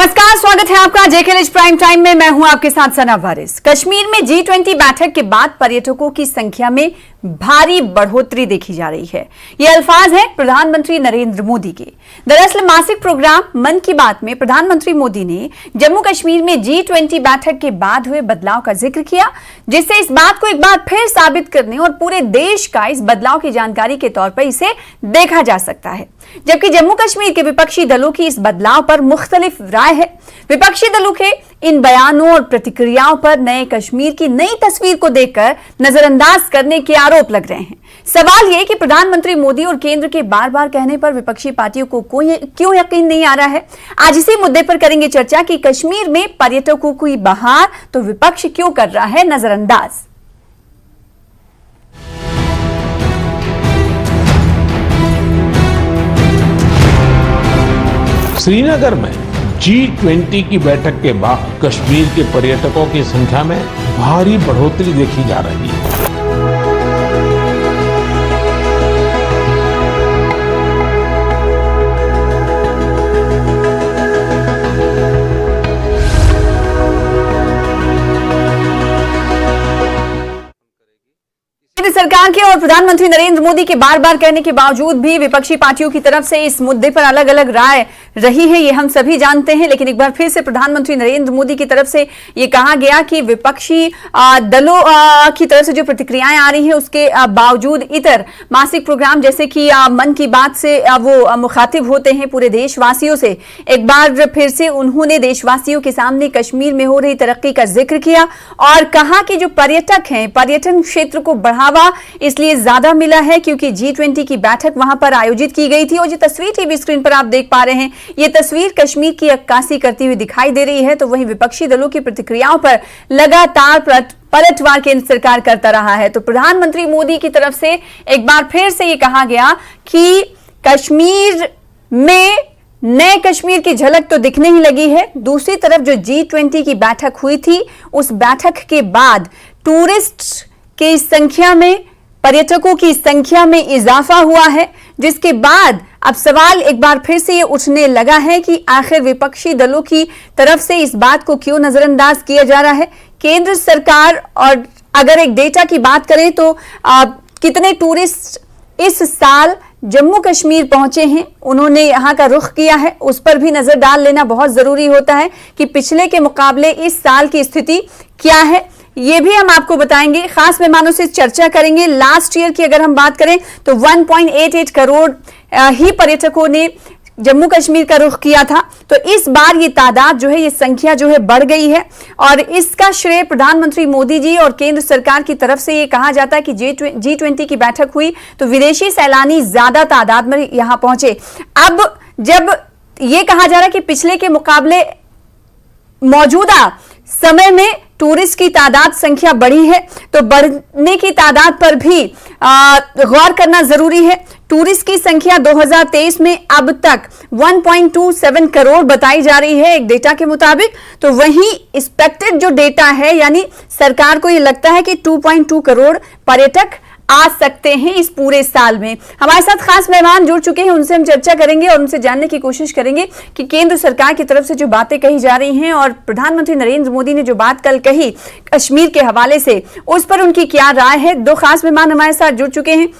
नमस्कार, स्वागत है आपका जेकेएलएच प्राइम टाइम में। मैं हूं आपके साथ सना वारिस। कश्मीर में G20 बैठक के बाद पर्यटकों की संख्या में भारी बढ़ोतरी देखी जा रही है। ये अल्फाज हैं प्रधानमंत्री नरेंद्र मोदी के। दरअसल मासिक प्रोग्राम मन की बात में प्रधानमंत्री मोदी ने जम्मू कश्मीर में G20 बैठक के बाद हुए बदलाव का जिक्र किया, जिससे इस बात को एक बार फिर साबित करने और पूरे देश का इस बदलाव की जानकारी के तौर पर इसे देखा जा सकता है। जबकि जम्मू कश्मीर के विपक्षी दलों की इस बदलाव पर मुख्तलिफ राय है। विपक्षी दलों के इन बयानों और प्रतिक्रियाओं पर नए कश्मीर की नई तस्वीर को देखकर नजरअंदाज करने के आरोप लग रहे हैं। सवाल यह कि प्रधानमंत्री मोदी और केंद्र के बार बार कहने पर विपक्षी पार्टियों को क्यों यकीन नहीं आ रहा है। आज इसी मुद्दे पर करेंगे चर्चा कि कश्मीर में पर्यटकों की बहार तो विपक्ष क्यों कर रहा है नजरअंदाज। श्रीनगर में G20 की बैठक के बाद कश्मीर के पर्यटकों की संख्या में भारी बढ़ोतरी देखी जा रही है। सरकार के और प्रधानमंत्री नरेंद्र मोदी के बार बार कहने के बावजूद भी विपक्षी पार्टियों की तरफ से इस मुद्दे पर अलग अलग राय रही है, ये हम सभी जानते हैं। लेकिन एक बार फिर से प्रधानमंत्री नरेंद्र मोदी की तरफ से ये कहा गया कि विपक्षी दलों की तरफ से जो प्रतिक्रियाएं आ रही हैं उसके बावजूद इतर मासिक प्रोग्राम जैसे कि मन की बात से वो मुखातिब होते हैं पूरे देशवासियों से। एक बार फिर से उन्होंने देशवासियों के सामने कश्मीर में हो रही तरक्की का जिक्र किया और कहा कि जो पर्यटक हैं, पर्यटन क्षेत्र को बढ़ावा इसलिए ज्यादा मिला है क्योंकि G20 की बैठक वहां पर आयोजित की गई थी। और जो तस्वीर टीवी स्क्रीन पर आप देख पा रहे हैं, ये तस्वीर कश्मीर की अक्कासी करती हुई दिखाई दे रही है। तो वहीं विपक्षी दलों की प्रतिक्रियाओं पर लगातार पलटवार केंद्र सरकार करता रहा है। तो प्रधानमंत्री मोदी की तरफ से एक बार फिर से ये कहा गया कि कश्मीर में नए कश्मीर की झलक तो दिखने ही लगी है। दूसरी तरफ जो G20 की बैठक हुई थी, उस बैठक के बाद टूरिस्ट की संख्या में, पर्यटकों की संख्या में इजाफा हुआ है, जिसके बाद अब सवाल एक बार फिर से ये उठने लगा है कि आखिर विपक्षी दलों की तरफ से इस बात को क्यों नजरअंदाज किया जा रहा है। केंद्र सरकार, और अगर एक डेटा की बात करें तो कितने टूरिस्ट इस साल जम्मू कश्मीर पहुंचे हैं, उन्होंने यहां का रुख किया है, उस पर भी नजर डाल लेना बहुत जरूरी होता है कि पिछले के मुकाबले इस साल की स्थिति क्या है। ये भी हम आपको बताएंगे, खास मेहमानों से चर्चा करेंगे। लास्ट ईयर की अगर हम बात करें तो 1.88 करोड़ ही पर्यटकों ने जम्मू कश्मीर का रुख किया था। तो इस बार ये तादाद जो है, ये संख्या जो है बढ़ गई है और इसका श्रेय प्रधानमंत्री मोदी जी और केंद्र सरकार की तरफ से ये कहा जाता है कि G20 की बैठक हुई तो विदेशी सैलानी ज्यादा तादाद में यहां पहुंचे। अब जब ये कहा जा रहा है कि पिछले के मुकाबले मौजूदा समय में टूरिस्ट की तादाद संख्या बढ़ी है, तो बढ़ने की तादाद पर भी गौर करना जरूरी है। टूरिस्ट की संख्या 2023 में अब तक 1.27 करोड़ बताई जा रही है एक डेटा के मुताबिक। तो वहीं एक्सपेक्टेड जो डेटा है, यानी सरकार को यह लगता है कि 2.2 करोड़ पर्यटक आ सकते हैं इस पूरे साल में। हमारे साथ खास मेहमान जुड़ चुके हैं, उनसे हम चर्चा करेंगे और उनसे जानने की कोशिश करेंगे कि केंद्र सरकार की तरफ से जो बातें कही जा रही हैं और प्रधानमंत्री नरेंद्र मोदी ने जो बात कल कही कश्मीर के हवाले से, उस पर उनकी क्या राय है। दो खास मेहमान हमारे साथ जुड़ चुके हैं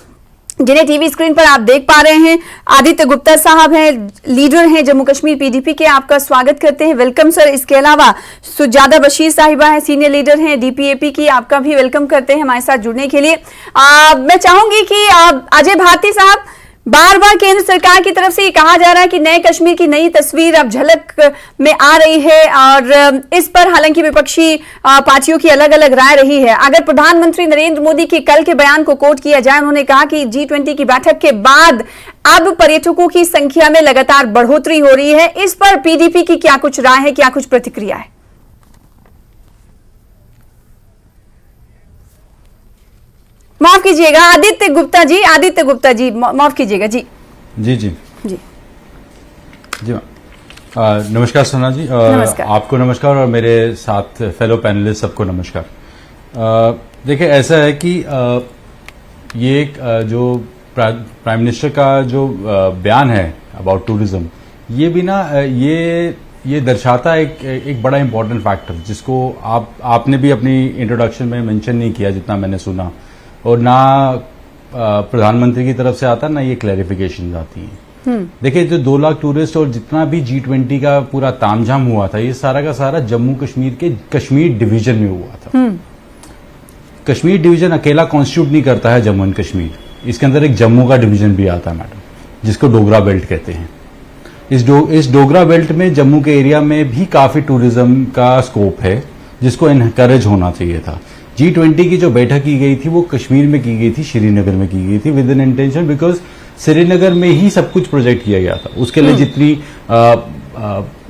जिन्हें टीवी स्क्रीन पर आप देख पा रहे हैं। आदित्य गुप्ता साहब हैं, लीडर हैं जम्मू कश्मीर PDP के, आपका स्वागत करते हैं, वेलकम सर। इसके अलावा सुजादा बशीर साहिबा हैं, सीनियर लीडर हैं DPAP की, आपका भी वेलकम करते हैं हमारे साथ जुड़ने के लिए। मैं चाहूंगी कि अजय भारती साहब, बार बार केंद्र सरकार की तरफ से ये कहा जा रहा है कि नए कश्मीर की नई तस्वीर अब झलक में आ रही है और इस पर हालांकि विपक्षी पार्टियों की अलग अलग राय रही है। अगर प्रधानमंत्री नरेंद्र मोदी के कल के बयान को कोट किया जाए, उन्होंने कहा कि G20 की बैठक के बाद अब पर्यटकों की संख्या में लगातार बढ़ोतरी हो रही है। इस पर PDP की क्या कुछ राय है, क्या कुछ प्रतिक्रिया है? माफ कीजिएगा आदित्य गुप्ता जी माफ कीजिएगा जी जी जी जी जी नमस्कार सना जी, नमस्कार। आपको नमस्कार और मेरे साथ फेलो पैनलिस्ट सबको नमस्कार। देखिए, ऐसा है कि ये जो प्राइम मिनिस्टर का जो बयान है अबाउट टूरिज्म, ये भी ना ये ये दर्शाता है एक बड़ा इंपॉर्टेंट फैक्टर जिसको आपने भी अपनी इंट्रोडक्शन में मेंशन नहीं किया जितना मैंने सुना, और ना प्रधानमंत्री की तरफ से आता ना ये क्लैरिफिकेशन आती है। देखिए, जो 2 लाख टूरिस्ट और जितना भी G20 का पूरा तामझाम हुआ था, ये सारा का सारा जम्मू कश्मीर के कश्मीर डिवीजन में हुआ था। कश्मीर डिवीजन अकेला कॉन्स्टिट्यूट नहीं करता है जम्मू एंड कश्मीर, इसके अंदर एक जम्मू का डिवीजन भी आता है मैडम, जिसको डोगरा बेल्ट कहते हैं। इस डोगरा बेल्ट में जम्मू के एरिया में भी काफी टूरिज्म का स्कोप है, जिसको इनकरेज होना चाहिए था। G20 की जो बैठक की गई थी वो कश्मीर में की गई थी, श्रीनगर में की गई थी with an intention, because Srinagar में ही सब कुछ प्रोजेक्ट किया गया था। उसके लिए जितनी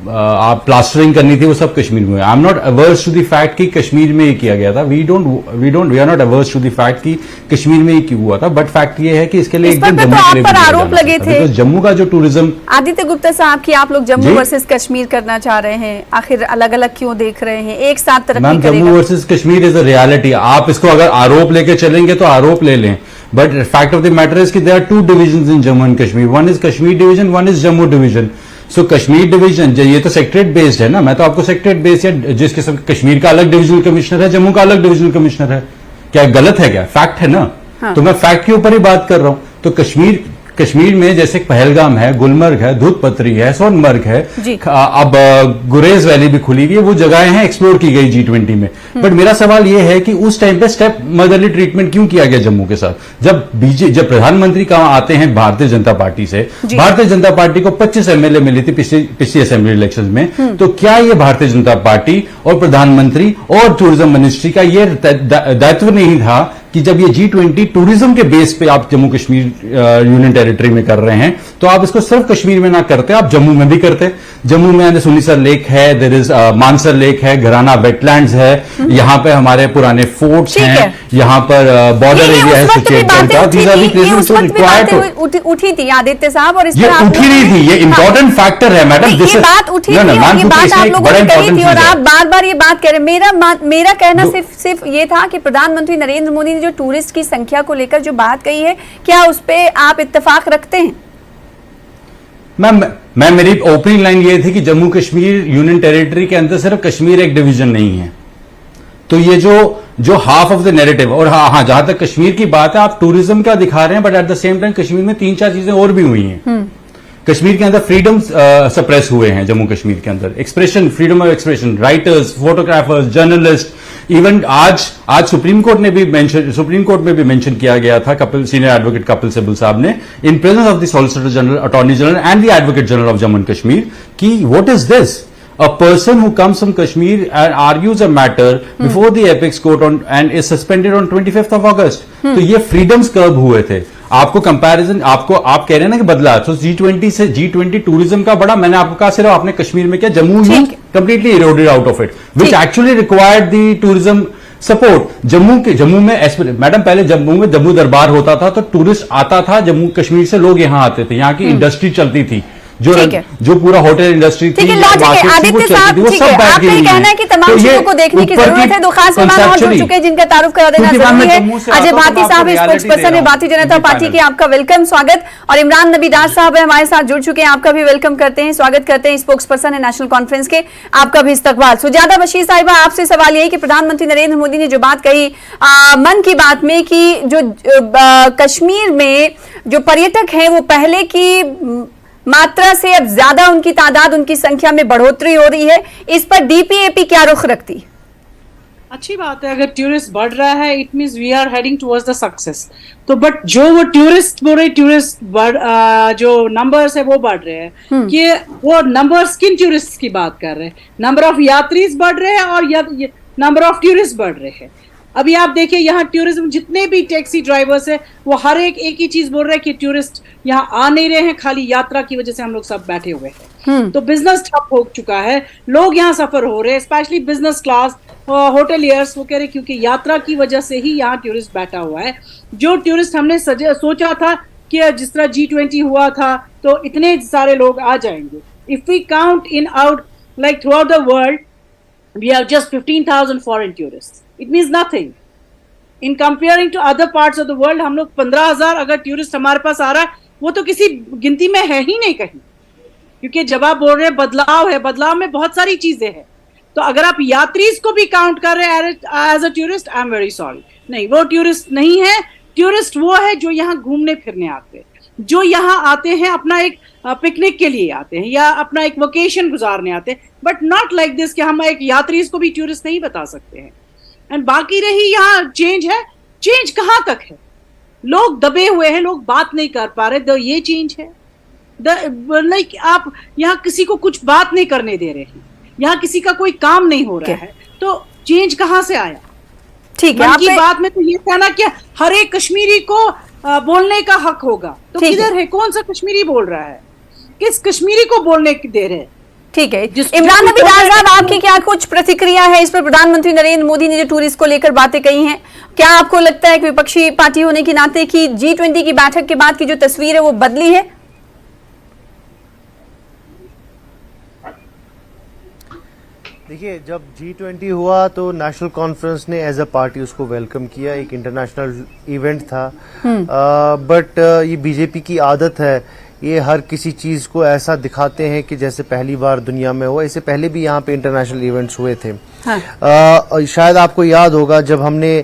आप प्लास्टरिंग करनी थी वो सब कश्मीर में। I am not averse to the fact कि कश्मीर में ही किया गया था। We are not averse to the fact कि कश्मीर में ही क्यों हुआ था, बट फैक्ट ये है कि इसके लिए एकदम जम्मू के लिए आरोप लगे थे। जम्मू का जो टूरिज्म, आदित्य गुप्ता साहब की आप लोग जम्मू वर्सेस कश्मीर करना चाह रहे हैं, आखिर अलग अलग क्यों देख रहे हैं? एक साथ तरक्की करेगा। Jammu versus Kashmir is a reality. आप इसको अगर आरोप लेके चलेंगे तो आरोप ले लें, but fact of the matter is कि there are 2 division in Jammu and Kashmir. One is Kashmir division, one is Jammu division. So Kashmir division ये तो सेक्रेट बेस्ड है ना, मैं तो आपको सेक्रेट बेस्ड है, जिसके सब कश्मीर का अलग डिविजनल कमिश्नर है, जम्मू का अलग डिविजनल कमिश्नर है। क्या गलत है? क्या फैक्ट है ना। हाँ। तो मैं फैक्ट के ऊपर ही बात कर रहा हूं। तो कश्मीर में जैसे पहलगाम है, गुलमर्ग है, दूध पत्री है, सोनमर्ग है, अब गुरेज वैली भी खुली हुई है, वो जगहें हैं एक्सप्लोर की गई G20 में। बट मेरा सवाल ये है कि उस टाइम पे स्टेप मदरली ट्रीटमेंट क्यों किया गया जम्मू के साथ? जब प्रधानमंत्री कहां आते हैं भारतीय जनता पार्टी से, भारतीय जनता पार्टी को 25 एमएलए मिली थी पिछली असेंबली इलेक्शन में, तो क्या ये भारतीय जनता पार्टी और प्रधानमंत्री और टूरिज्म मिनिस्ट्री का ये दायित्व नहीं था कि जब ये G20 टूरिज्म के बेस पे आप जम्मू कश्मीर यूनियन टेरिटरी में कर रहे हैं, तो आप इसको सिर्फ कश्मीर में ना करते, आप जम्मू में भी करते। जम्मू में सुनीसर लेक है, देयर इज मानसर लेक है, घराना वेटलैंड्स है, यहाँ पे हमारे पुराने फोर्ट्स हैं, यहाँ पर बॉर्डर एरिया है सुचेतगढ़ का। These are the places which required उठी थी आदित्य साहब, और ये उठी नहीं थी, ये इंपॉर्टेंट फैक्टर है मैडम। ये बात उठी थी, ये बात आप लोगों ने कही थी और आप बार बार ये बात कह रहे हैं। मेरा कहना सिर्फ ये था कि प्रधानमंत्री नरेंद्र मोदी ने जो टूरिस्ट की संख्या को लेकर जो बात कही है, क्या उस पे आप इत्तेफाक रखते हैं? मैं मेरी ओपनिंग लाइन ये थी कि जम्मू कश्मीर यूनियन टेरिटरी के अंदर सिर्फ कश्मीर एक डिवीजन नहीं है। तो ये जो हाफ ऑफ द नैरेटिव, और हाँ जहां तक कश्मीर की बात है, आप टूरिज्म का दिखा रहे हैं, but at the same time Kashmir में 3-4 चीजें और भी हुई हैं। कश्मीर के अंदर फ्रीडम सप्रेस हुए हैं। जम्मू कश्मीर के अंदर expression, freedom of expression, writers, photographers, journalist, even आज सुप्रीम कोर्ट में भी मेंशन किया गया था सीनियर एडवोकेट कपिल सिब्बल साहब ने, in presence of the solicitor general, attorney general and the advocate general of Jammu and Kashmir, कि what is this? A person who comes from Kashmir and argues a matter before the apex court and is suspended on 25th of August. तो ये freedoms कब हुए थे? आपको comparison, आप कह रहे हैं ना कि बदला, तो G20 टूरिज्म का बड़ा, मैंने आपको कहा सिर्फ आपने कश्मीर में किया, Jammu completely eroded out of it, which actually required the tourism support. Jammu में मैडम पहले जम्मू दरबार होता था, तो टूरिस्ट आता था जम्मू कश्मीर से, लोग यहाँ आते थे, यहाँ की इंडस्ट्री चलती थी, जो पूरा होटल इंडस्ट्री थी, आदित्य साहब, ठीक है, आपका ये कहना है कि तमाम चीजों को देखने की जरूरत है। 2 खास मेहमान और जुड़ चुके हैं जिनका तारुफ करा देना जरूरी है। अजय भारती साहब स्पोक्स पर्सन है भारतीय जनता पार्टी के, आपका वेलकम, स्वागत। और इमरान नबी दास साहब है हमारे साथ जुड़ चुके हैं, आपका भी वेलकम करते हैं, स्वागत करते हैं। स्पोक्स पर्सन है नेशनल कॉन्फ्रेंस के, आपका भी इस्तकबाल। सुजाता बशीर साहिबा, आपसे सवाल यही कि प्रधानमंत्री नरेंद्र मोदी ने जो बात कही मन की बात में, कि जो कश्मीर में जो पर्यटक हैं वो पहले की मात्रा से अब ज्यादा उनकी तादाद, उनकी संख्या में बढ़ोतरी हो रही है, इस पर डीपीएपी क्या रुख रखती? अच्छी बात है, अगर टूरिस्ट बढ़ रहा है it means we are heading towards the success. तो बट जो वो टूरिस्ट बोल रहे, जो नंबर्स है वो बढ़ रहे हैं, कि वो नंबर्स किन टूरिस्ट की बात कर रहे हैं? नंबर ऑफ यात्रीज बढ़ रहे हैं और नंबर ऑफ टूरिस्ट बढ़ रहे हैं। अभी आप देखिए यहाँ टूरिज्म, जितने भी टैक्सी ड्राइवर्स है वो हर एक ही चीज बोल रहे हैं कि टूरिस्ट यहाँ आ नहीं रहे हैं, खाली यात्रा की वजह से हम लोग सब बैठे हुए हैं। तो बिजनेस ठप हो चुका है, लोग यहाँ सफर हो रहे हैं, स्पेशली बिजनेस क्लास, होटलियर्स, वो कह रहे क्योंकि यात्रा की वजह से ही यहाँ टूरिस्ट बैठा हुआ है। जो टूरिस्ट हमने सोचा था कि जिस तरह G20 हुआ था तो इतने सारे लोग आ जाएंगे, if we count in out like throughout the world we have just 15,000 foreign tourists. It means nothing. In comparing to other parts of the world, हम लोग 15,000 अगर टूरिस्ट हमारे पास आ रहा है, वो तो किसी गिनती में है ही नहीं कहीं। क्योंकि जब आप बोल रहे हैं बदलाव है, बदलाव में बहुत सारी चीजें हैं। तो अगर आप यात्रीज को भी काउंट कर रहे हैं as a tourist, I am very sorry, नहीं, वो टूरिस्ट नहीं है। टूरिस्ट वो है जो यहाँ घूमने फिरने आते हैं, जो यहाँ आते हैं अपना एक पिकनिक के लिए आते हैं या अपना एक वेकेशन गुजारने आते हैं, बट नॉट लाइक दिस कि हम एक यात्रीज को भी टूरिस्ट नहीं बता सकते हैं। एंड बाकी रही यहाँ चेंज है, चेंज कहाँ तक है? लोग दबे हुए हैं, लोग बात नहीं कर पा रहे, तो ये चेंज है। लाइक आप यहाँ किसी को कुछ बात नहीं करने दे रहे हैं, यहाँ किसी का कोई काम नहीं हो रहा है, तो चेंज कहाँ से आया? ठीक है, मन की बात में तो ये था ना कि हर एक कश्मीरी को बोलने का हक होगा, तो किधर है? कौन सा कश्मीरी बोल रहा है? किस कश्मीरी को बोलने दे रहे हैं? ठीक है, इमरान नबी डार साहब, आपकी क्या कुछ प्रतिक्रिया है इस पर? प्रधानमंत्री नरेंद्र मोदी ने जो टूरिस्ट को लेकर बातें कही हैं, क्या आपको लगता है कि विपक्षी पार्टी होने के नाते कि G20 की बैठक के बाद की जो तस्वीर है वो बदली है? देखिए, जब G20 हुआ तो नेशनल कॉन्फ्रेंस ने एज अ पार्टी उसको वेलकम किया, एक इंटरनेशनल इवेंट था। बट ये बीजेपी की आदत है, ये हर किसी चीज को ऐसा दिखाते हैं कि जैसे पहली बार दुनिया में हुआ। इससे पहले भी यहाँ पे इंटरनेशनल इवेंट्स हुए थे। हाँ। शायद आपको याद होगा जब हमने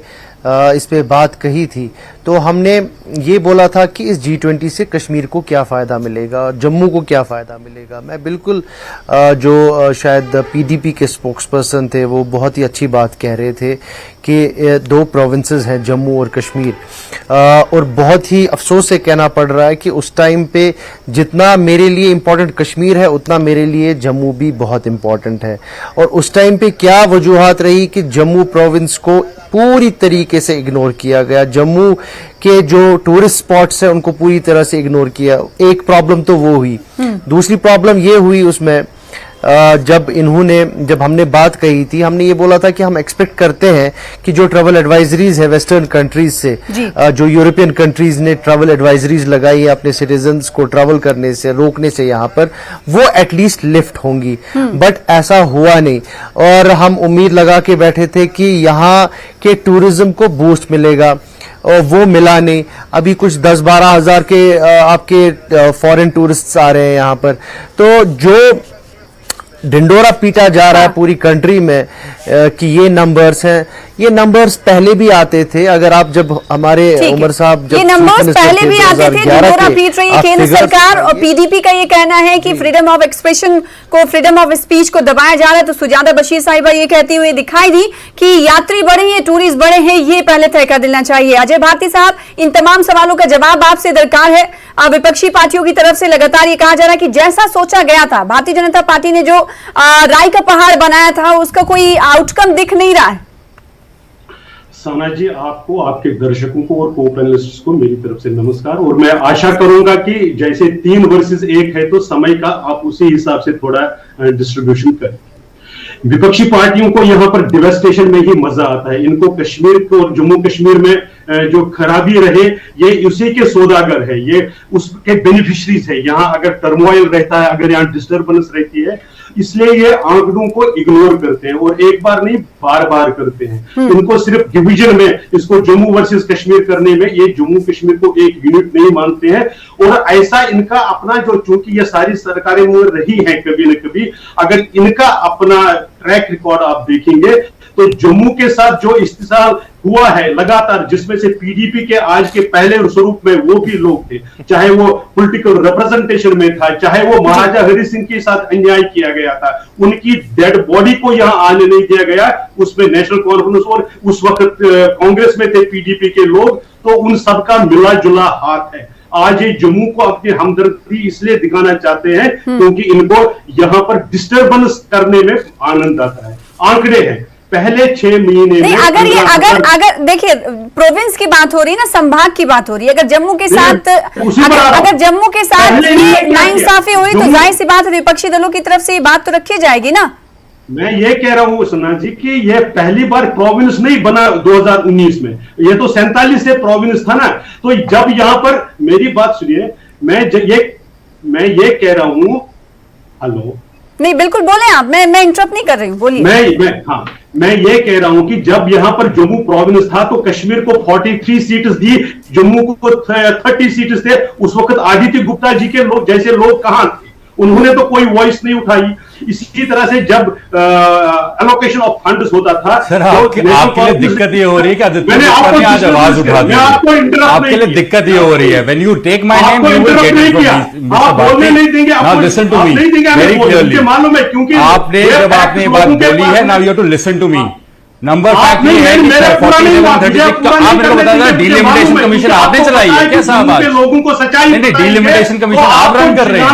इस पे बात कही थी तो हमने ये बोला था कि इस G20 से कश्मीर को क्या फ़ायदा मिलेगा, जम्मू को क्या फ़ायदा मिलेगा। मैं बिल्कुल जो शायद PDP के स्पोक्सपर्सन थे वो बहुत ही अच्छी बात कह रहे थे कि 2 प्रोविंसेस हैं, जम्मू और कश्मीर। और बहुत ही अफसोस से कहना पड़ रहा है कि उस टाइम पे जितना मेरे लिए इम्पोर्टेंट कश्मीर है उतना मेरे लिए जम्मू भी बहुत इम्पोर्टेंट है। और उस टाइम पे क्या वजूहात रही कि जम्मू प्रोविंस को पूरी तरीके से इग्नोर किया गया, जम्मू के जो टूरिस्ट स्पॉट्स हैं उनको पूरी तरह से इग्नोर किया। एक प्रॉब्लम तो वो हुई। दूसरी प्रॉब्लम ये हुई उसमें जब हमने बात कही थी, हमने ये बोला था कि हम एक्सपेक्ट करते हैं कि जो ट्रैवल एडवाइजरीज है वेस्टर्न कंट्रीज से, जो यूरोपियन कंट्रीज ने ट्रैवल एडवाइजरीज लगाई है अपने सिटीजन्स को ट्रैवल करने से रोकने से यहाँ पर, वो एटलीस्ट लिफ्ट होंगी। बट ऐसा हुआ नहीं और हम उम्मीद लगा के बैठे थे कि यहाँ के टूरिज्म को बूस्ट मिलेगा और वो मिला नहीं। अभी कुछ 10-12 हजार के आपके फॉरेन टूरिस्ट आ रहे हैं यहाँ पर। तो जो ढिंडोरा पीटा जा रहा है पूरी कंट्री में कि ये नंबर्स हैं, ये नंबर्स पहले भी आते थे। अगर आप जब हमारे उमर साहब जब ये नंबर्स पहले भी आते थे, ढिंडोरा पीट रही है केंद्र सरकार। और PDP का ये कहना है कि फ्रीडम ऑफ एक्सप्रेशन को, फ्रीडम ऑफ स्पीच को दबाया जा रहा है। तो सुजाता बशीर साहिबा ये कहती हुई दिखाई दी कि यात्री बढ़े हैं, टूरिस्ट बढ़े हैं, ये पहले तय कर देना चाहिए। अजय भारती साहब, इन तमाम सवालों का जवाब आपसे दरकार है। विपक्षी पार्टियों की तरफ से लगातार ये कहा जा रहा है कि जैसा सोचा गया था, भारतीय जनता पार्टी ने जो राय का पहाड़ बनाया था उसका कोई आउटकम दिख नहीं रहा है। साना जी, आपको, आपके दर्शकों को और को पैनलिस्ट्स को मेरी तरफ से नमस्कार। और मैं आशा करूंगा कि जैसे 3 वर्सेस 1 है तो समय का आप उसी हिसाब से थोड़ा डिस्ट्रीब्यूशन करें। विपक्षी पार्टियों को यहाँ पर डिवेस्टेशन में ही मजा आता है। इनको कश्मीर को, जम्मू कश्मीर में जो खराबी रहे ये उसी के सौदागर है, ये उसके बेनिफिशरीज है। यहाँ अगर टर्मोइल रहता है, अगर यहाँ डिस्टर्बेंस रहती है, इसलिए ये आंकड़ों को इग्नोर करते हैं और एक बार नहीं बार बार करते हैं। इनको सिर्फ डिवीजन में, इसको जम्मू वर्सेस कश्मीर करने में, ये जम्मू कश्मीर को एक यूनिट नहीं मानते हैं। और ऐसा इनका अपना जो, चूंकि ये सारी सरकारें रही हैं कभी न कभी, अगर इनका अपना ट्रैक रिकॉर्ड आप देखेंगे तो जम्मू के साथ जो इस्तेसाल हुआ है लगातार, जिसमें से PDP के आज के पहले स्वरूप में वो भी लोग थे, चाहे वो पॉलिटिकल रिप्रेजेंटेशन में था, चाहे वो महाराजा हरि सिंह के साथ अन्याय किया गया था, उनकी डेड बॉडी को यहां आने नहीं दिया गया। उसमें नेशनल कॉन्फ्रेंस और उस वक्त कांग्रेस में थे PDP के लोग, तो उन सबका मिला जुला हाथ है। आज ये जम्मू को अपनी हमदर्दी इसलिए दिखाना चाहते हैं क्योंकि इनको यहाँ पर डिस्टर्बेंस करने में आनंद आता है। आंकड़े हैं, पहले 6 महीने में अगर देखिए, प्रोविंस की बात हो रही है ना, संभाग की बात हो रही है। अगर जम्मू के साथ अगर जम्मू के साथ नाइंसाफी हुई तो जाहिर सी बात है विपक्षी दलों की तरफ से ये बात तो रखी जाएगी ना। मैं ये कह रहा हूं सना जी कि ये पहली बार प्रोविंस नहीं बना 2019 में, ये तो 47 से प्रोविंस था ना। तो जब यहां पर, मेरी बात सुनिए, मैं ये कह रहा हूं, हेलो, नहीं बिल्कुल बोले आप, मैं इंटरप्ट नहीं कर रही हूं, बोलिए। मैं ये कह रहा हूं कि जब यहां पर जम्मू प्रोविंस था तो कश्मीर को 43 सीट्स दी, जम्मू को 30 सीट्स थे। उस वक्त आदित्य गुप्ता जी के लोग जैसे लोग कहां थे? उन्होंने तो कोई वॉइस नहीं उठाई। इसी तरह से जब एलोकेशन ऑफ फंड्स होता था, सर आपके लिए दिक्कत ये हो रही है कि आदित्य ने आज आवाज उठा दी, आपके लिए दिक्कत ये हो रही है। When you take my name you will get it from आप बोलने नहीं देंगे, now listen to me very clearly. मालूम है क्योंकि आपने जब आपने ये बात बोली है, now you have to listen to me. Number fact ये है कि 4736 आप मेरे को बता दें, डिलिमिटेशन कमीशन आपने चलाई है क्या साहब? आज लोगों को सच्चाई नहीं, डिलिमिटेशन कमीशन आप रन कर रहे हैं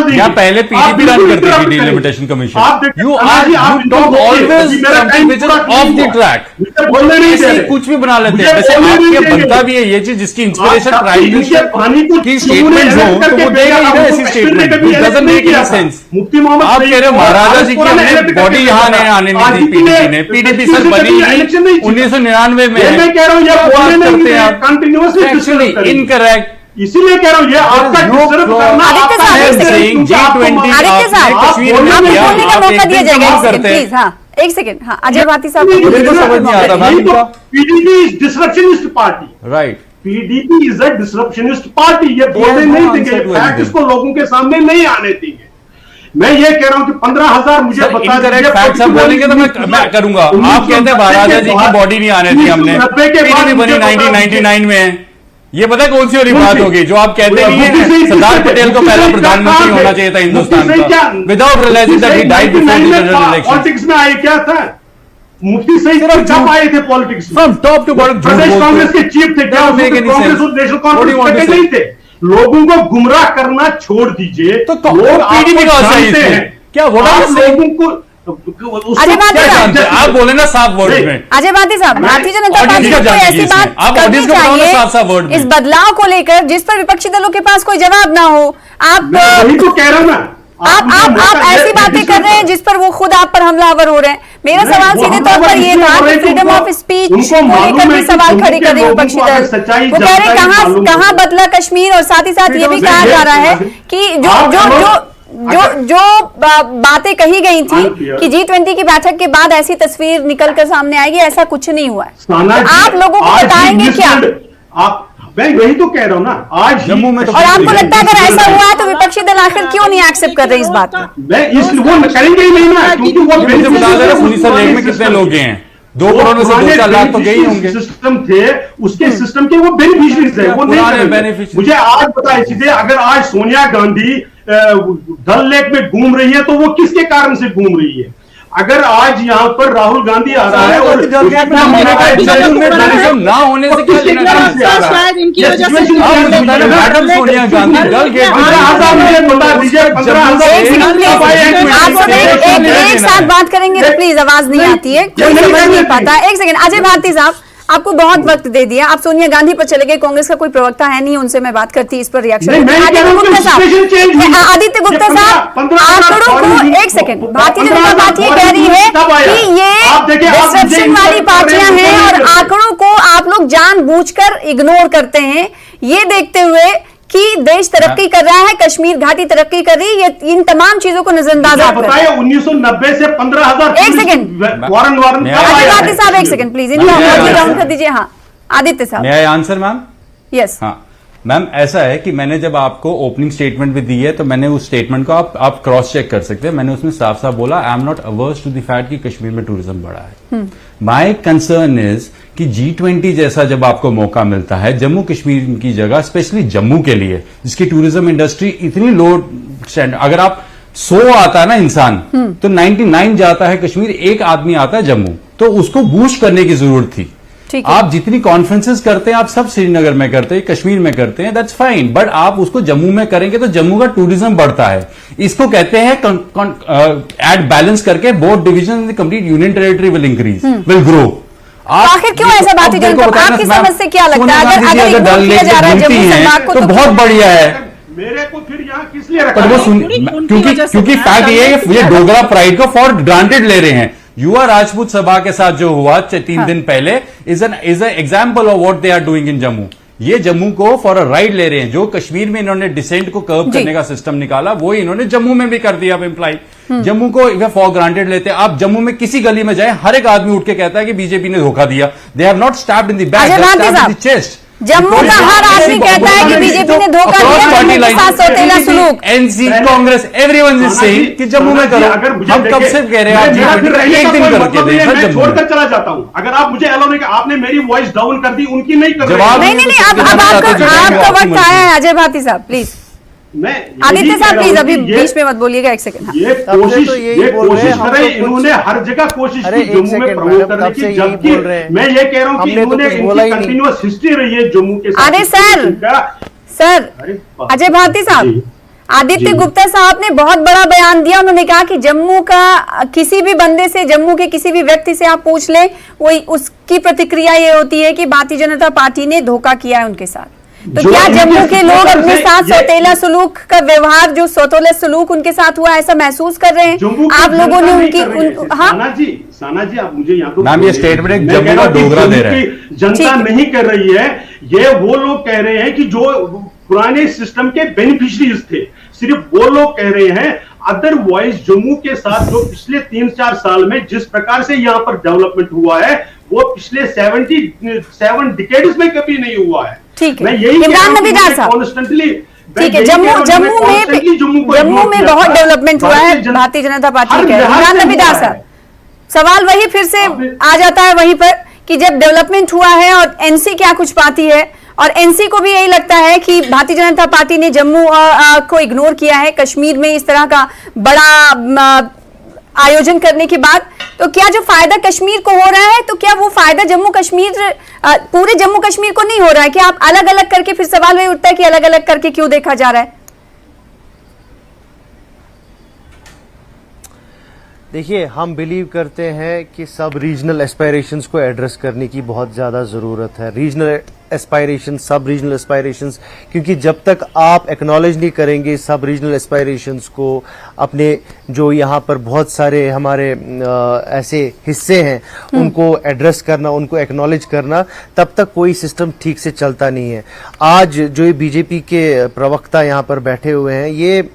क्या? पहले पीडीपी रन करती थी delimitation commission. You talk always something which is of the track, ऐसे कुछ भी बना लेते हैं। वैसे आपके बनता भी है ये चीज जिसकी इंस्पिरेशन प्राइम मिनिस्टर की स्टेटमेंट हो तो वो देगा ही ना ऐसी statement, it doesn't make any sense. आप कह रहे हो महाराजा जी की हमने बॉडी यहाँ आने नहीं दी पीडीपी ने, पीडीपी सर बनी 1999 में है। मैं कह रहा हूँ ये बोलने नहीं दे, कंटिन्यूअसली एक्चुअली इनकरेक्ट, इसीलिए कह रहा हूँ ये आपका डिस्टर्ब करना आदित्य आपका साहब, है। एक सेकंड। G20 आदित्य साहब, कश्मीर में आपको किया, बोलने का आप मौका एक दिया दिन जाएगा, क्यों एक करते सेकंड हैं? प्लीज। हाँ एक सेकंड, हाँ अजय भारती साहब मुझे मुझे तो समझ नहीं आता मैम इनका। PDP is disruptionist party, right. PDP is a disruptionist party. ये बोलने no नहीं answer देंगे, to फैक्ट anything. इसको लोगों के सामने नहीं आने देंगे। मैं ये कह रहा हूं कि 15,000 मुझे बता इनकरेक्ट फैक्ट्स आप बोलेंगे तो मैं करूंगा। आप कहते हैं महाराजा जी की बॉडी नहीं आने दी हमने, पीडीपी बनी 1999 में है। ये पता है कौन सी वाली बात होगी जो आप कहते हैं सरदार पटेल को पहला प्रधानमंत्री होना चाहिए था हिंदुस्तान का, without realizing that he died before the general election. Politics में आए क्या था? मुफ्ती सईद कब आए थे पॉलिटिक्स में? फ्रॉम टॉप टू बॉटम प्रदेश कांग्रेस के चीफ थे क्या? कांग्रेस और नेशनल कॉन्फ्रेंस के नहीं थे। लोगों को गुमराह करना छोड़ दीजिए, तो लोग पीडीपी का जानते हैं क्या वो लोगों को अजय भारती साहब, आप बोले ना साफ वर्ड में। अजय भारती साहब, भारतीय जनता audience पार्टी का को जानती ऐसी है इसमें। बात आप करनी audience को बताओ ना साफ-साफ word चाहिए में। इस बदलाव को लेकर जिस पर विपक्षी दलों के पास कोई जवाब ना हो। आप मैं वही तो कह रहा हूं ना। आप ऐसी बातें कर रहे हैं जिस पर वो खुद आप पर हमलावर हो रहे हैं। मेरा नहीं, सवाल वो सीधे तौर हमलावर पर ये इसलिए था हो रहे कि हैं फ्रीडम उनको- ऑफ स्पीच उनको को मालूम लेकर है भी कि सवाल उनके खड़े कर रहे हैं लोगों विपक्षी को अगर दल। सच्चाई वो कह रहे हैं जानकारी मालूम कहाँ हो। बदला कश्मीर, और साथ ही साथ ये भी कहा जा रहा है कि जो आप जो लोग- जो जो जो बातें कही गई थी कि G20 की बैठक के बाद ऐसी तस्वीर निकलकर सामने आएगी, ऐसा कुछ नहीं हुआ है। साना तो जी, आप लोगों को आज बताएंगे ही क्या? आप मैं वही तो कह रहा हूं ना। आज जम्मू में तो और आपको लगता है अगर ऐसा हुआ है तो विपक्षी दल आखिर क्यों नहीं एक्सेप्ट कर रहे इस बात को? मैं इस वो करेंगे ही नहीं ना, क्योंकि वो मुझे बता दे रहा पुलिस लेक में कितने लोग गए हैं? 2 करोड़ में से 2-4 लाख तो गए ही होंगे। सिस्टम थे उसके सिस्टम के वो बेनिफिशियरीज है, वो नहीं पुराने करेंगे। beneficiaries। मुझे आज बताइए सीधे, अगर आज सोनिया गांधी डल लेक में घूम रही है तो वो किसके कारण से घूम रही है? अगर आज यहाँ पर राहुल गांधी आ रहा है और ना होने से क्या लेना देना? शायद इनकी वजह से मैडम सोनिया गांधी डल गेट में मुझे बता दीजिए, 15,000 आप सब एक साथ बात करेंगे तो प्लीज, आवाज नहीं आती है, कोई समझ नहीं पाता। एक सेकंड, अजय भारती साहब आपको बहुत वक्त दे दिया, आप सोनिया गांधी पर चले गए। कांग्रेस का कोई प्रवक्ता है नहीं, उनसे मैं बात करती इस पर रिएक्शन। नहीं, मैं कह रहा हूं कि situation change हुई। आदित्य गुप्ता ये साहब, 15,000 आंकड़ों को एक सेकंड, भारतीय जनता पार्टी ये कह रही है कि ये डिसरप्शन वाली पार्टियां हैं और आंकड़ों को आप लोग जानबूझकर इग्नोर करते हैं, ये देखते हुए कि देश तरक्की कर रहा है, कश्मीर घाटी तरक्की कर रही है, इन तमाम चीजों को नजरअंदाज कर बताइए 1990 से 15,000 एक सेकंड। वारन मैं- कब अजय आया भारती है? साहब एक सेकंड प्लीज, इनका ऑडियो डाउन कर दीजिए। हाँ आदित्य साहब, मैं आंसर मैम। यस हाँ मैम, ऐसा है कि मैंने जब आपको ओपनिंग स्टेटमेंट भी दी है तो मैंने उस स्टेटमेंट को आप क्रॉस चेक कर सकते हैं। मैंने उसमें साफ साफ बोला I am not averse to the fact कि कश्मीर में टूरिज्म बढ़ा है। माय कंसर्न इज कि G20 जैसा जब आपको मौका मिलता है जम्मू कश्मीर की जगह, स्पेशली जम्मू के लिए जिसकी टूरिज्म इंडस्ट्री इतनी लो स्टैंड, अगर आप 100 आता है ना इंसान तो 99 जाता है कश्मीर, एक आदमी आता है जम्मू, तो उसको बूस्ट करने की जरूरत थी। ठीक है। आप जितनी कॉन्फ्रेंसेस करते हैं, आप सब श्रीनगर में करते हैं, कश्मीर में करते हैं, दैट्स फाइन, बट आप उसको जम्मू में करेंगे तो जम्मू का टूरिज्म बढ़ता है। इसको कहते हैं एड बैलेंस करके both division in the complete union territory will increase, will grow. आखिर क्यों ऐसा भारतीय जनता आपकी समझ से क्या लगता है? अगर डल लेक किया जा रहा है जम्मू संभाग को तो बहुत बढ़िया है। मेरे को फिर यहाँ किस लिए रखा पर वो है? क्योंकि फैक्ट ये डोगरा प्राइड को फॉर ग्रांटेड ले रहे हैं। युवा राजपूत सभा के साथ जो हुआ 3 दिन पहले is an example of what they are doing in Jammu. ये जम्मू को फॉर अ राइड ले रहे हैं। जो कश्मीर में इन्होंने डिसेंट को कर्व करने का सिस्टम निकाला वो इन्होंने जम्मू में भी कर दिया। अब इम्प्लाई जम्मू को फॉर ग्रांटेड लेते हैं। आप जम्मू में किसी गली में जाए, हर एक आदमी उठ के कहता है कि बीजेपी ने धोखा दिया। They have not stabbed in the back, they have stabbed in the chest. Jammu का हर आदमी कहता है कि बीजेपी ने धोखा दिया, जम्मू के साथ सौतेला सुलूक। NC, Congress, everyone is saying कि जम्मू में करो। हम कब से कह रहे हैं आप एक दिन करके दें सर, जम्मू छोड़कर चला जाता हूँ। अगर आप मुझे अलाउ नहीं, आपने मेरी वॉइस डाउन कर दी, उनकी नहीं कर जवाब नहीं, अब आपका वक्त आया है अजय भारती साहब, प्लीज। मैं आदित्य साहब प्लीज अभी बीच में मत बोलिएगा, एक सेकंड। ये कोशिश कर रहे हैं, इन्होंने हर जगह कोशिश की जम्मू में प्रमोट करने की, जबकि मैं ये कह रहा हूँ कि इन्होंने कंटिन्यूअस हिस्ट्री रही है जम्मू के साथ। अरे सर अजय भारती साहब, आदित्य गुप्ता साहब ने बहुत बड़ा बयान दिया। उन्होंने कहा कि जम्मू का किसी भी बंदे से, जम्मू के किसी भी व्यक्ति से आप पूछ लें, वही उसकी प्रतिक्रिया ये होती है कि भारतीय जनता पार्टी ने धोखा किया है उनके साथ। तो क्या जम्मू के लोग अपने साथ सौतेला सुलूक का व्यवहार, जो सौतेला सुलूक उनके साथ हुआ, ऐसा महसूस कर रहे हैं आप लोगों ने उनकी हाँ साना जी आप मुझे यहाँ तो मैम ये स्टेटमेंट जम्मू का डोगरा दे रहे हैं, जनता नहीं कर रही है। ये वो लोग कह रहे हैं कि जो पुराने सिस्टम के बेनिफिशरीज थे, सिर्फ वो लोग कह रहे हैं। अदरवाइज जम्मू के साथ जो पिछले 3-4 साल में जिस प्रकार से यहाँ पर डेवलपमेंट हुआ है, वो पिछले 77 डिकेड्स में कभी नहीं हुआ है। ठीक है, मैं यही इमरान नबीदार साहब, कॉन्स्टेंटली ठीक है, जम्मू में बहुत डेवलपमेंट हुआ है भारतीय जनता पार्टी के। इमरान नबीदार साहब, सवाल वही फिर से आ जाता है वहीं पर कि जब डेवलपमेंट हुआ है और एनसी क्या कुछ पाती है, और एनसी को भी यही लगता है कि भारतीय जनता पार्टी ने जम्मू को इग्नोर किया है कश्मीर में इस तरह का बड़ा आयोजन करने के बाद। तो क्या जो फायदा कश्मीर को हो रहा है, तो क्या वो फायदा जम्मू कश्मीर, पूरे जम्मू कश्मीर को नहीं हो रहा है? क्या आप अलग अलग करके, फिर सवाल वही उठता है कि अलग अलग करके क्यों देखा जा रहा है? देखिए, हम बिलीव करते हैं कि सब रीजनल एस्पायरेशंस को एड्रेस करने की बहुत ज़्यादा ज़रूरत है। रीजनल एस्पायरेशंस, सब रीजनल एस्पायरेशंस, क्योंकि जब तक आप एक्नॉलेज नहीं करेंगे सब रीजनल एस्पायरेशंस को, अपने जो यहाँ पर बहुत सारे हमारे ऐसे हिस्से हैं उनको एड्रेस करना, उनको एक्नॉलेज करना, तब तक कोई सिस्टम ठीक से चलता नहीं है। आज जो ये बीजेपी के प्रवक्ता यहाँ पर बैठे हुए हैं, ये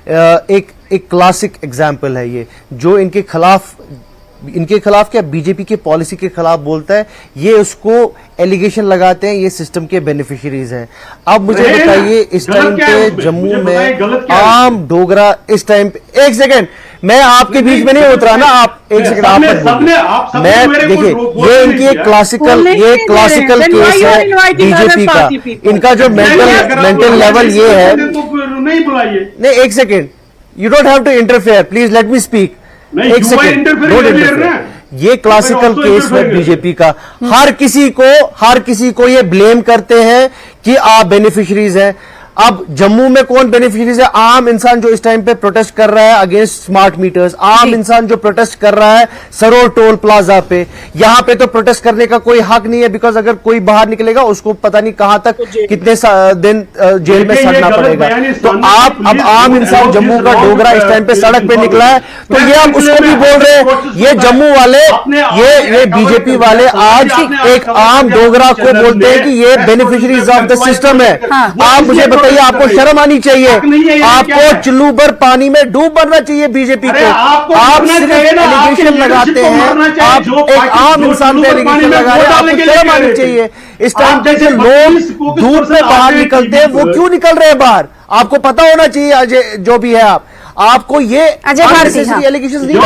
एक क्लासिक एग्जाम्पल है। ये जो इनके खिलाफ क्या बीजेपी के पॉलिसी के खिलाफ बोलता है, ये उसको एलिगेशन लगाते हैं ये सिस्टम के बेनिफिशियरीज हैं। अब मुझे बताइए, इस टाइम पे जम्मू में आम डोगरा, इस टाइम पे, एक सेकेंड, मैं आपके बीच में नहीं उतरा ना, आप एक सेकेंड, आप मैं देखिए, ये इनकी एक क्लासिकल केस है बीजेपी का। इनका जो मेंटल लेवल ये है, नहीं एक second, you don't have to interfere, please let me speak, एक सेकेंड, डोंट इंटरफेयर। ये क्लासिकल केस है बीजेपी का। हर किसी को ये ब्लेम करते हैं कि आप बेनिफिशरीज हैं। अब जम्मू में कौन बेनिफिशरीज है? आम इंसान जो इस टाइम पे प्रोटेस्ट कर रहा है अगेंस्ट स्मार्ट मीटर्स, आम इंसान जो प्रोटेस्ट कर रहा है सरोर टोल प्लाजा पे, यहां पे तो प्रोटेस्ट करने का कोई हक नहीं है, बिकॉज अगर कोई बाहर निकलेगा उसको पता नहीं कहां तक कितने दिन जेल में सड़ना पड़ेगा। तो आप, अब आम इंसान जम्मू का डोगरा इस टाइम पे सड़क पे निकला है, तो ये आप उसको भी बोल रहे हैं, ये जम्मू वाले, ये बीजेपी वाले आज एक आम डोगरा को बोलते हैं कि ये बेनिफिशरीज ऑफ द सिस्टम है। आप मुझे बताइए, आपको शर्म आनी चाहिए, आपको चुल्लू भर पानी में डूब मरना चाहिए बीजेपी को। आप सिर्फ एलिगेशन लगाते हैं, आप एक आम इंसान पे एलिगेशन लगा रहे हैं, आपको शर्म आनी चाहिए। इस टाइम पे जो लोग धूप में बाहर निकलते हैं, वो क्यों निकल रहे हैं बाहर? आपको पता होना चाहिए, जो भी है आपको ये एलिगेशन नहीं,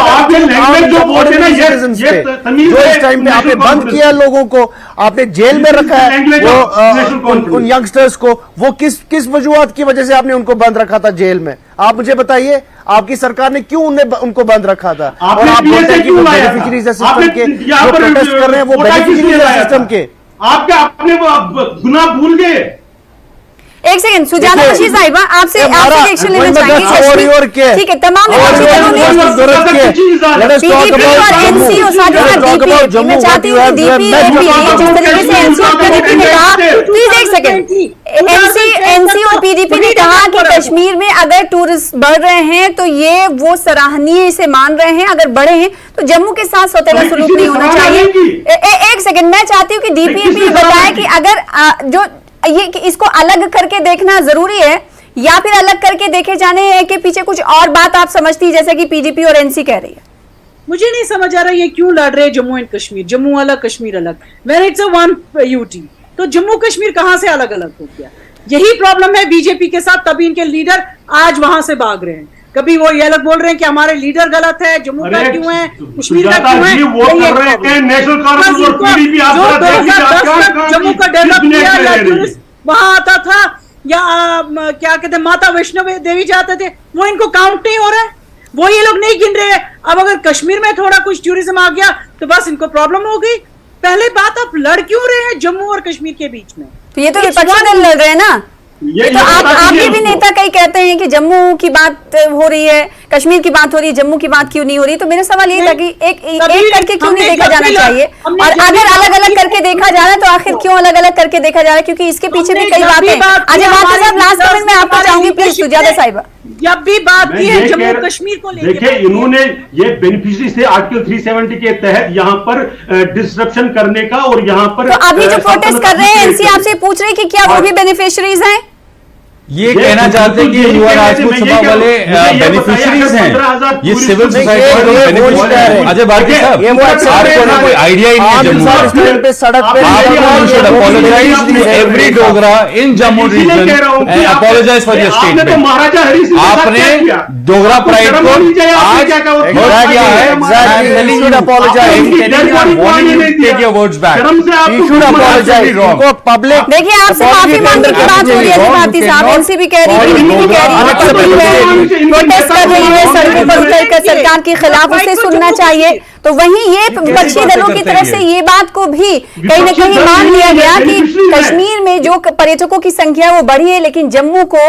जो इस टाइम पे आपने बंद किया लोगों को, आपने जेल में रखा है वो उन यंगस्टर्स को, वो किस वजूहत की वजह से आपने उनको बंद रखा था जेल में? आप मुझे बताइए, आपकी सरकार ने क्यों उनको बंद रखा था? और आप बोलते हैं कि वो बेनिफिशरीज है सिस्टम के, जो प्रोटेस्ट कर रहे हैं वो बेनिफिशरीज है सिस्टम के। आपने गुनाह भूल गए। एक सेकंड, सुजाना बशीर साहिबा, आपसे एक्शन लेना चाहेंगे। ठीक है, तमाम विपक्षी दलों ने पीडीपी और एनसी और साथ ही डीपीएपी, मैं चाहती हूँ कि डीपीएपी जिस तरीके से एनसी और पीडीपी ने कहा, प्लीज एक सेकंड, एनसी और पीडीपी ने कहा कि कश्मीर में अगर टूरिस्ट बढ़ रहे हैं तो ये वो सराहनीय इसे मान रहे हैं, अगर बढ़े हैं तो जम्मू के साथ सौतेला सुलूक नहीं होना चाहिए। एक सेकंड, मैं चाहती हूँ कि डीपीएपी बताए कि अगर जो ये कि इसको अलग करके देखना जरूरी है या फिर अलग करके देखे जाने के पीछे कुछ और बात आप समझती है, जैसे कि पीडीपी और एनसी कह रही है? मुझे नहीं समझ आ रहा ये क्यों लड़ रहे हैं जम्मू एंड कश्मीर, जम्मू अलग कश्मीर अलग, where it's a one UT. तो जम्मू कश्मीर कहां से अलग अलग हो गया? यही प्रॉब्लम है बीजेपी के साथ, तभी इनके लीडर आज वहां से भाग रहे हैं। कभी वो ये अलग बोल रहे हैं कि हमारे लीडर गलत है, जम्मू का क्यों है, कश्मीर का क्यों है, वो कर रहे हैं नेशनल कॉन्फ्रेंस और पीडीपी। आप जो 2010 तक जम्मू का डेवलप किया, या टूरिस्ट वहां आता था, या क्या कहते हैं माता वैष्णो देवी जाते थे, वो इनको काउंट नहीं हो रहा है, वो ये लोग नहीं गिन रहे हैं। अब अगर कश्मीर में थोड़ा कुछ टूरिज्म आ गया तो बस इनको प्रॉब्लम हो गई। पहले बात आप लड़ क्यों रहे हैं जम्मू और कश्मीर के बीच में? तो ये तो विपक्षी दल लड़ रहे हैं ना। ये तो आपके भी नेता कई कहते हैं कि जम्मू की बात हो रही है, कश्मीर की बात हो रही है, जम्मू की बात क्यों नहीं हो रही? तो मेरा सवाल ये था कि एक करके क्यों नहीं देखा जाना चाहिए, और अगर अलग अलग करके देखा जा रहा है तो आखिर क्यों अलग अलग करके देखा जा रहा है? क्योंकि इसके पीछे भी कई बातें। अजय भाटी साहब, लास्ट कमेंट में आपको चाहूंगी प्लीज, सुजाता साहिबा। जब भी बात की है जम्मू कश्मीर को लेकर, देखिए इन्होंने ये बेनिफिशरी से आर्टिकल 370 के तहत यहाँ पर डिस्ट्रप्शन करने का, और यहाँ पर तो अभी जो प्रोटेस्ट कर रहे हैं एनसी आपसे पूछ रहे हैं कि क्या वो भी बेनिफिशियरीज हैं? ये कहना चाहते हैं कि युवा राजपूत सभा वाले बेनिफिशियरीज हैं, ये सिविल सोसाइटी वाले बेनिफिशियरी। अजय भारती साहब, आपको कोई आइडिया ही नहीं है जम्मू पे सड़क पे You should apologize to every Dogra in Jammu region and apologize for your statement. महाराजा हरी सिंह आपने डोगरा प्राइड को आज हर्ट किया है। Exactly. You should apologize. Take your words back. You should apologize. इनको public देखिए, आपसे माफी मांगने की बात हो रही है अजय भारती साहब, एनसी भी कह रही है, बीजेपी भी कह रही है, प्रोटेस्ट कर रही है सड़कों पर उतरकर सरकार के खिलाफ, उसे सुनना चाहिए। तो वहीं ये विपक्षी दलों की तरफ से ये बात को भी कहीं न कहीं मान लिया गया कि कश्मीर में जो पर्यटकों की संख्या है वो बढ़ी है, लेकिन जम्मू को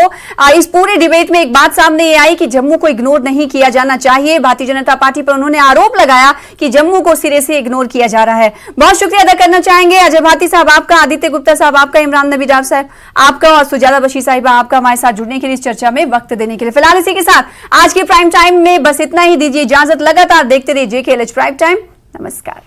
इस पूरे डिबेट में एक बात सामने ये आई कि जम्मू को इग्नोर नहीं किया जाना चाहिए। भारतीय जनता पार्टी पर उन्होंने आरोप लगाया कि जम्मू को सिरे से इग्नोर किया जा रहा है। बहुत शुक्रिया अदा करना चाहेंगे अजय भारती साहब आपका, आदित्य गुप्ता साहब आपका, इमरान नबी डार साहब आपका, और सुजाता बशीर साहिबा आपका हमारे साथ जुड़ने के लिए, इस चर्चा में वक्त देने के लिए। फिलहाल इसी के साथ आज के प्राइम टाइम में बस इतना ही, दीजिए इजाजत। लगातार देखते रहिए JKLH प्राइम टाइम। नमस्कार।